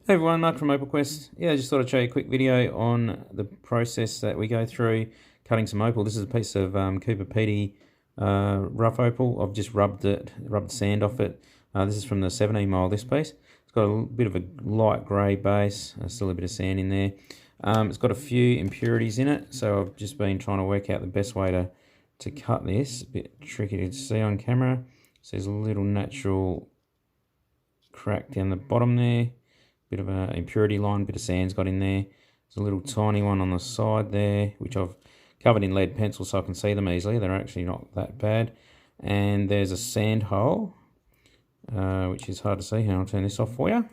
Hey everyone, Mark from Opal Quest. Yeah, I just thought I'd show you a quick video on the process that we go through cutting some opal. This is a piece of Cooper Pedy rough opal. I've just rubbed the sand off it. This is from the 17 mile, this piece. It's got a bit of a light grey base, still a bit of sand in there. It's got a few impurities in it, so I've just been trying to work out the best way to cut this. A bit tricky to see on camera. So there's a little natural crack down the bottom there. Bit of an impurity line, bit of sand's got in there. There's a little tiny one on the side there, which I've covered in lead pencil so I can see them easily. They're actually not that bad. And there's a sand hole, which is hard to see. I'll turn this off for you.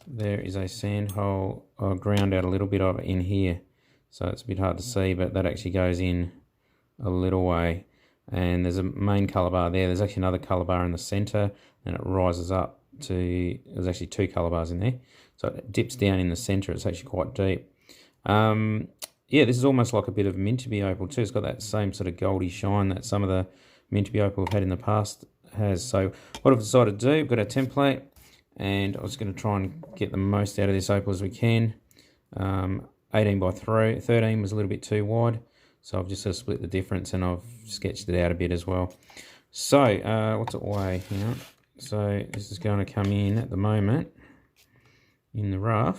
There is a sand hole. I ground out a little bit of it in here, so it's a bit hard to see, but that actually goes in a little way. And there's a main colour bar there. There's actually another colour bar in the centre, and it rises up to, there's actually two colour bars in there, so it dips down in the centre. It's actually quite deep. Yeah, this is almost like a bit of Mintaby opal too. It's got that same sort of goldy shine that some of the Mintaby opal I've had in the past has. So what I've decided to do, I've got a template, and I was going to try and get the most out of this opal as we can. 18 by 13 was a little bit too wide, so I've just sort of split the difference, and I've sketched it out a bit as well. So what's it weigh here? So this is going to come in at the moment in the rough,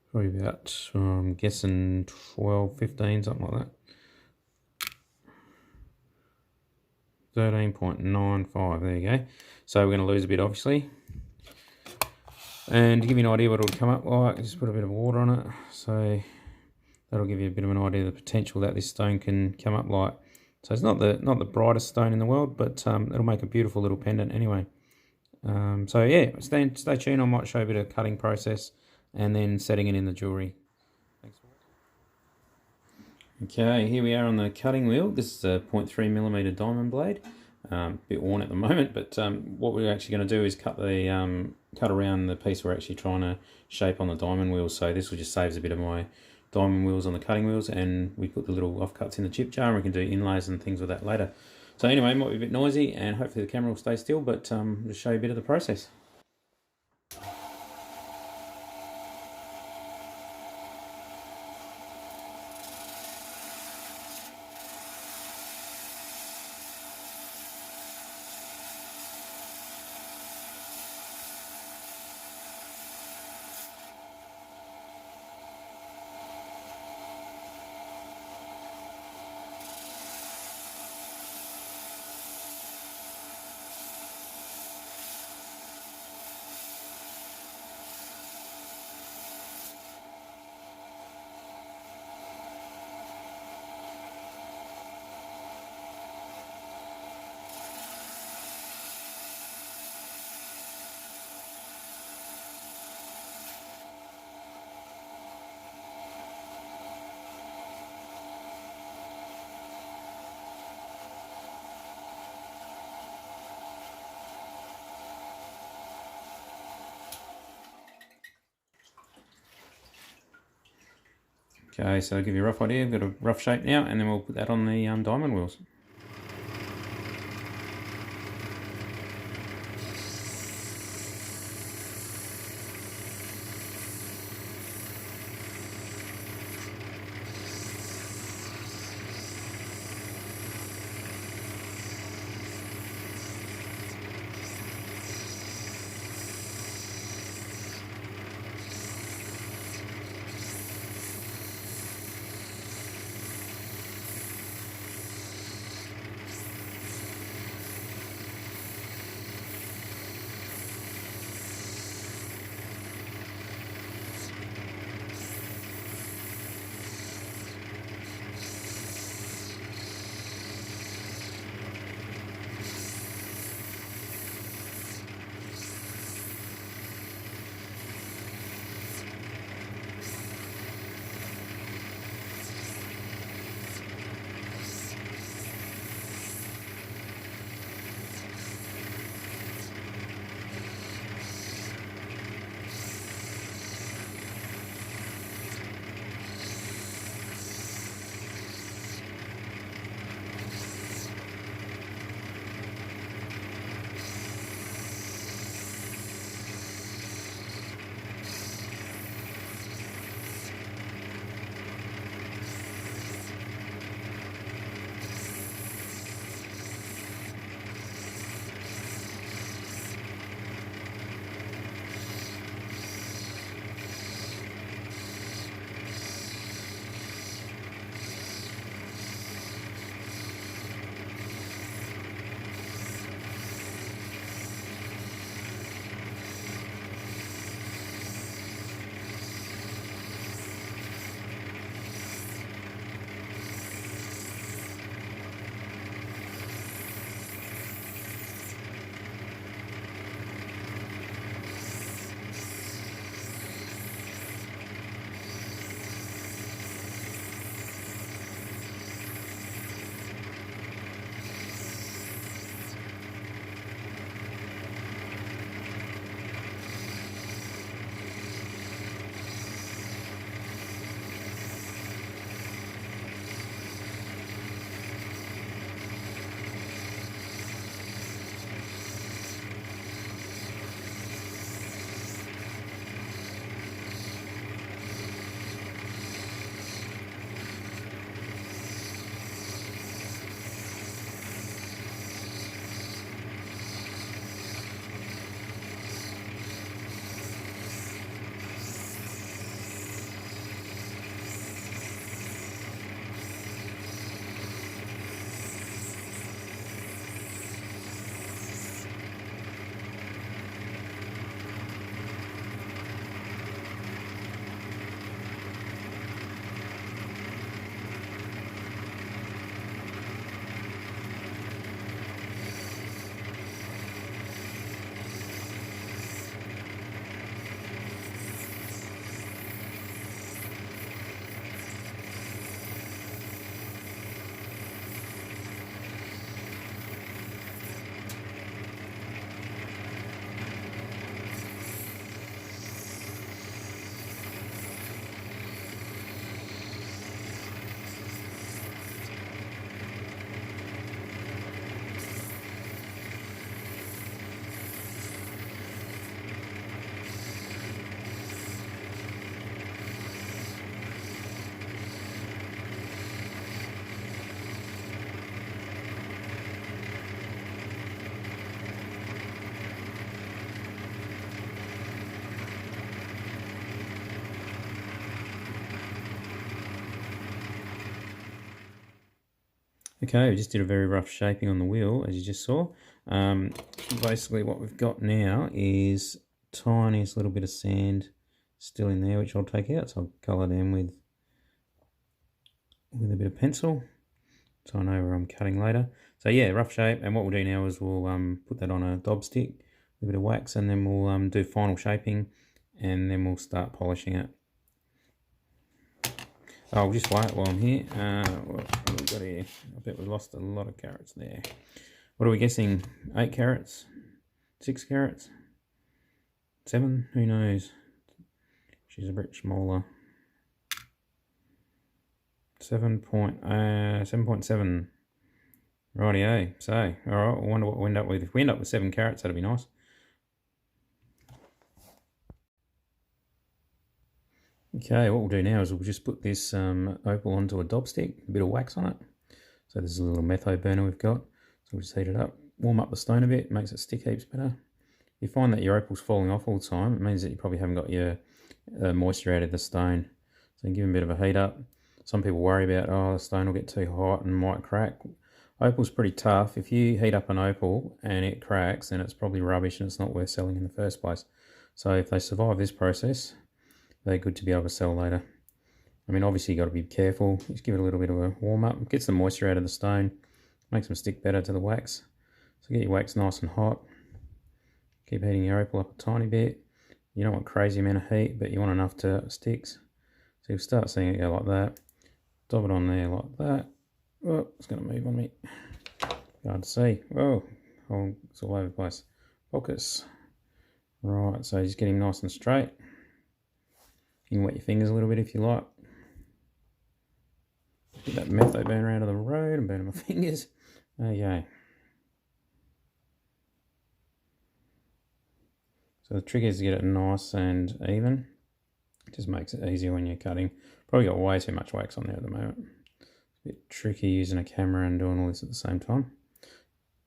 probably about, I'm guessing 12, 15, something like that. 13.95, there you go. So we're going to lose a bit, obviously. And to give you an idea what it'll come up like, just put a bit of water on it. So that'll give you a bit of an idea of the potential that this stone can come up like. So it's not the brightest stone in the world, but it'll make a beautiful little pendant anyway. So yeah, stay tuned. I might show a bit of cutting process and then setting it in the jewellery. Thanks for watching. Okay, here we are on the cutting wheel. This is a 0.3mm diamond blade. Bit worn at the moment, but what we're actually going to do is cut around the piece we're actually trying to shape on the diamond wheel. So this will just saves a bit of my diamond wheels on the cutting wheels, and we put the little offcuts in the chip jar, and we can do inlays and things with that later. So anyway, it might be a bit noisy, and hopefully the camera will stay still, but just show you a bit of the process. Okay, so I'll give you a rough idea. I've got a rough shape now, and then we'll put that on the diamond wheels. Okay, we just did a very rough shaping on the wheel, as you just saw. Basically what we've got now is tiniest little bit of sand still in there, which I'll take out. So I'll colour them with a bit of pencil, so I know where I'm cutting later. So yeah, rough shape, and what we'll do now is we'll put that on a dob stick with a bit of wax, and then we'll do final shaping, and then we'll start polishing it. I'll just weigh it while I'm here. What have we got here? I bet we lost a lot of carats there. What are we guessing? 8 carats? 6 carats? 7? Who knows? She's a bit smaller. 7.7. Rightio. So, alright, I wonder what we end up with. If we end up with 7 carats, that'd be nice. Okay, what we'll do now is we'll just put this opal onto a dob stick, a bit of wax on it. So this is a little metho burner we've got. So we'll just heat it up, warm up the stone a bit, makes it stick heaps better. If you find that your opal's falling off all the time, it means that you probably haven't got your moisture out of the stone. So give it a bit of a heat up. Some people worry about, oh, the stone will get too hot and might crack. Opal's pretty tough. If you heat up an opal and it cracks, then it's probably rubbish and it's not worth selling in the first place. So if they survive this process, they're good to be able to sell later. I mean, obviously you got to be careful. Just give it a little bit of a warm up. Gets the moisture out of the stone. Makes them stick better to the wax. So get your wax nice and hot. Keep heating your opal up a tiny bit. You don't want crazy amount of heat, but you want enough to it sticks. So you'll start seeing it go like that. Dob it on there like that. Oh, it's going to move on me. Hard to see. Oh, it's all over the place. Focus. Right, so just get him nice and straight. You can wet your fingers a little bit if you like. Get that metho burner out of the road and burn my fingers. Okay. So the trick is to get it nice and even. It just makes it easier when you're cutting. Probably got way too much wax on there at the moment. It's a bit tricky using a camera and doing all this at the same time.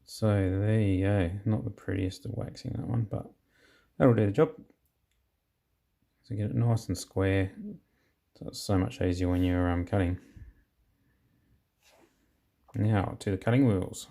So there you go. Not the prettiest of waxing, that one, but that'll do the job. So get it nice and square. So it's so much easier when you're cutting. Now to the cutting wheels.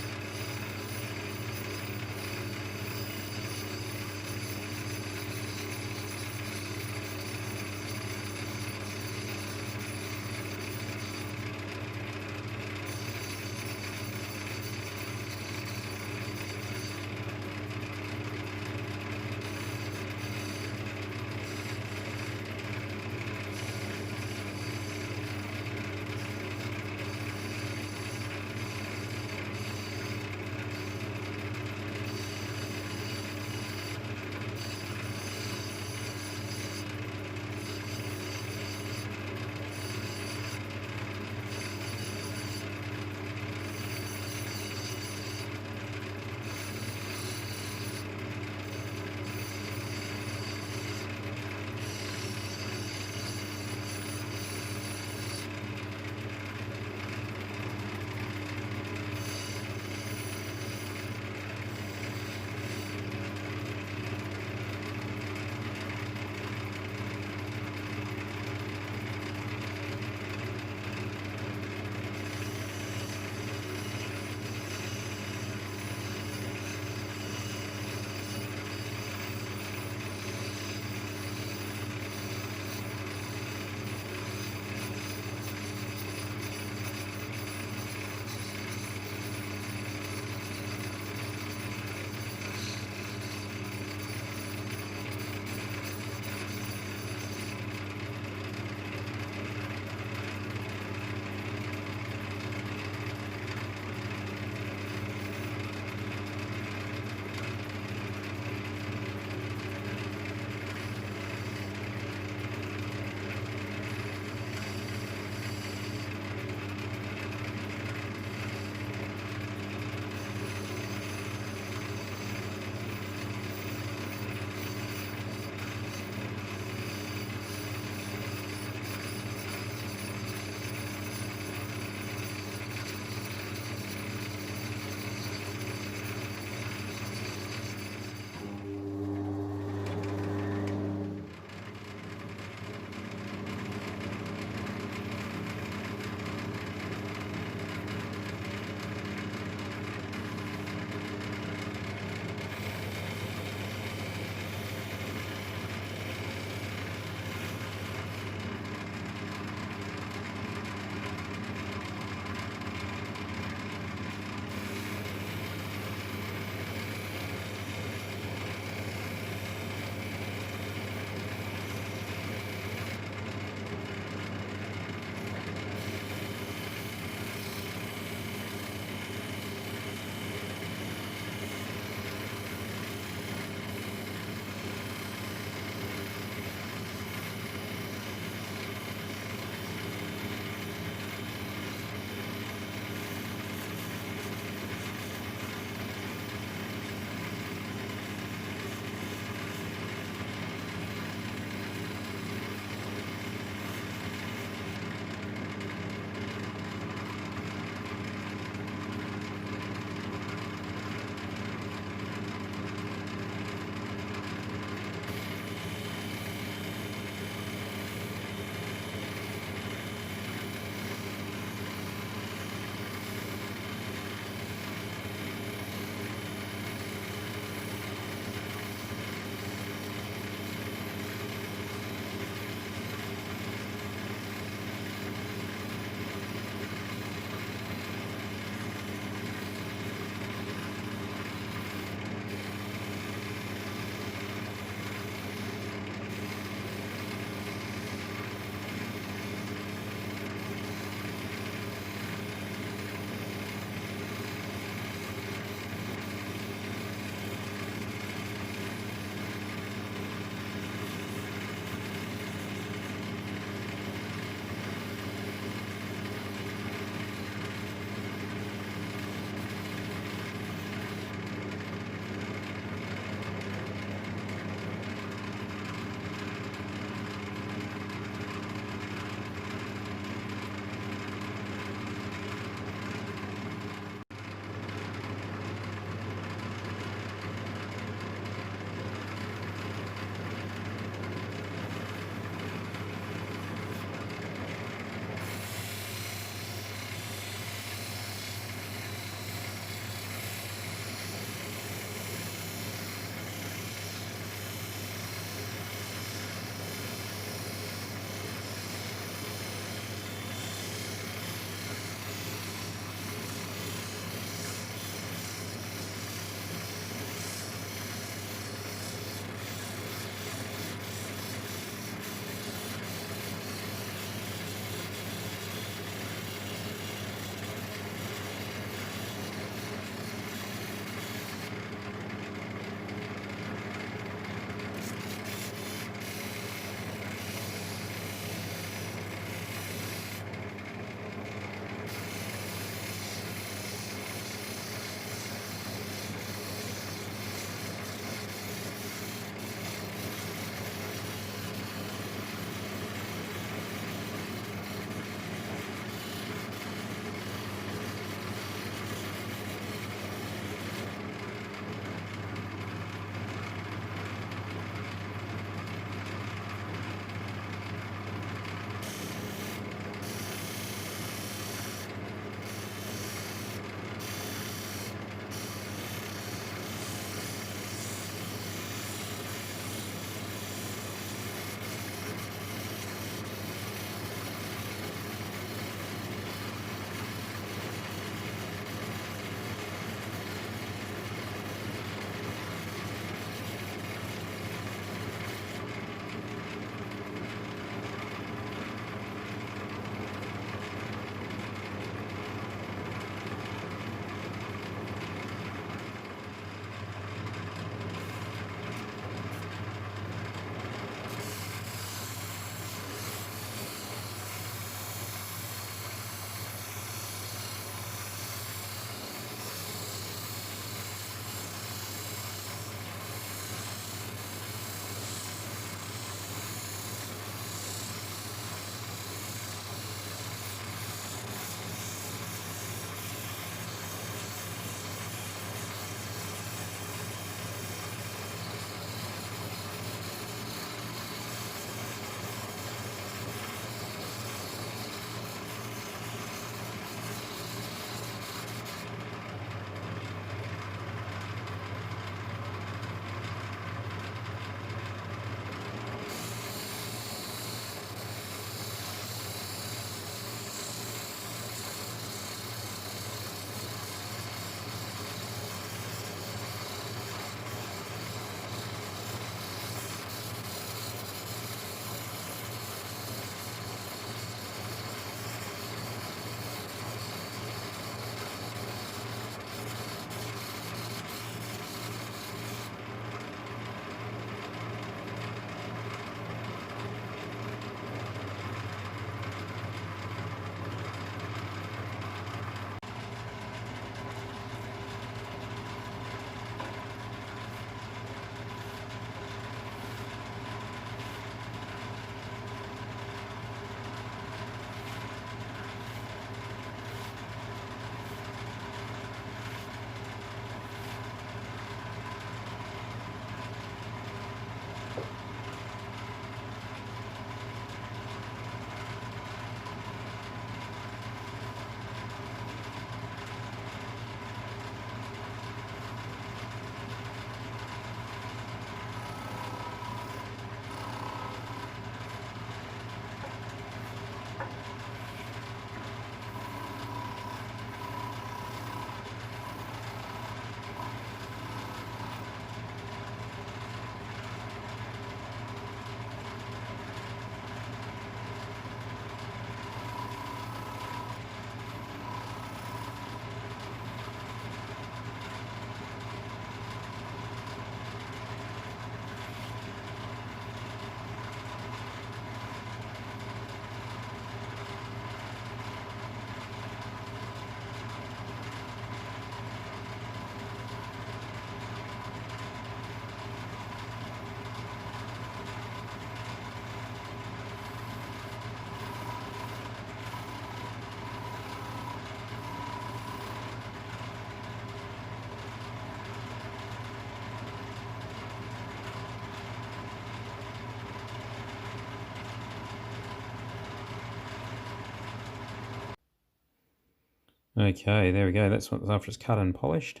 Okay, there we go. That's what after it's cut and polished.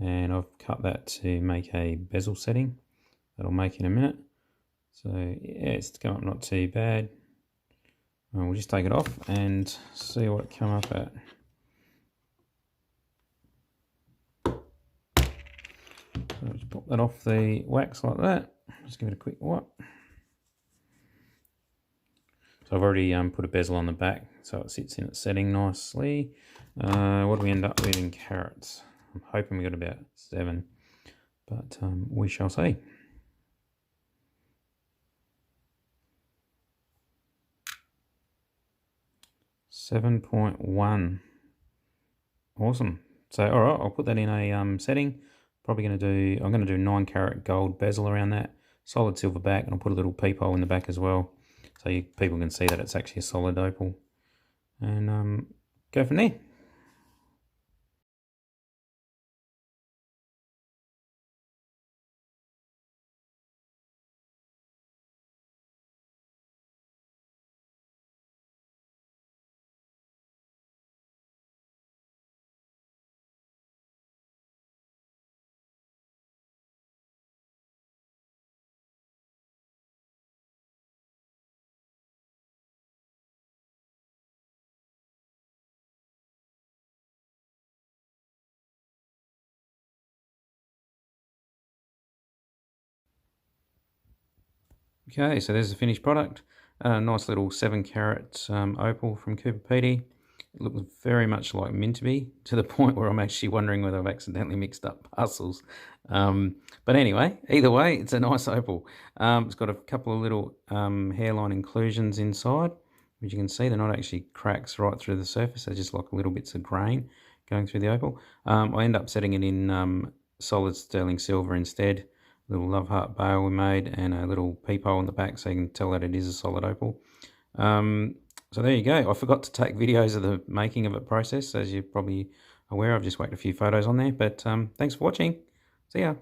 And I've cut that to make a bezel setting. That'll make in a minute. So yeah, it's come up not too bad. And we'll just take it off and see what it come up at. So just pop that off the wax like that. Just give it a quick wipe. So I've already put a bezel on the back so it sits in its setting nicely. What do we end up with in carats? I'm hoping we got about 7, but we shall see. .1. Awesome. So all right, I'll put that in a setting. I'm going to do 9 carat gold bezel around that, solid silver back, and I'll put a little peephole in the back as well, so people can see that it's actually a solid opal, and go from there. Okay, so there's the finished product. Nice little 7 carat opal from Cooper Pedy. It looks very much like meant to be, to the point where I'm actually wondering whether I've accidentally mixed up parcels. But anyway, either way, it's a nice opal. It's got a couple of little hairline inclusions inside, which you can see. They're not actually cracks right through the surface. They're just like little bits of grain going through the opal. I end up setting it in solid sterling silver instead. Little love heart bail we made, and a little peephole in the back so you can tell that it is a solid opal. So there you go. I forgot to take videos of the making of it process, as you're probably aware. I've just whacked a few photos on there, but thanks for watching. See ya.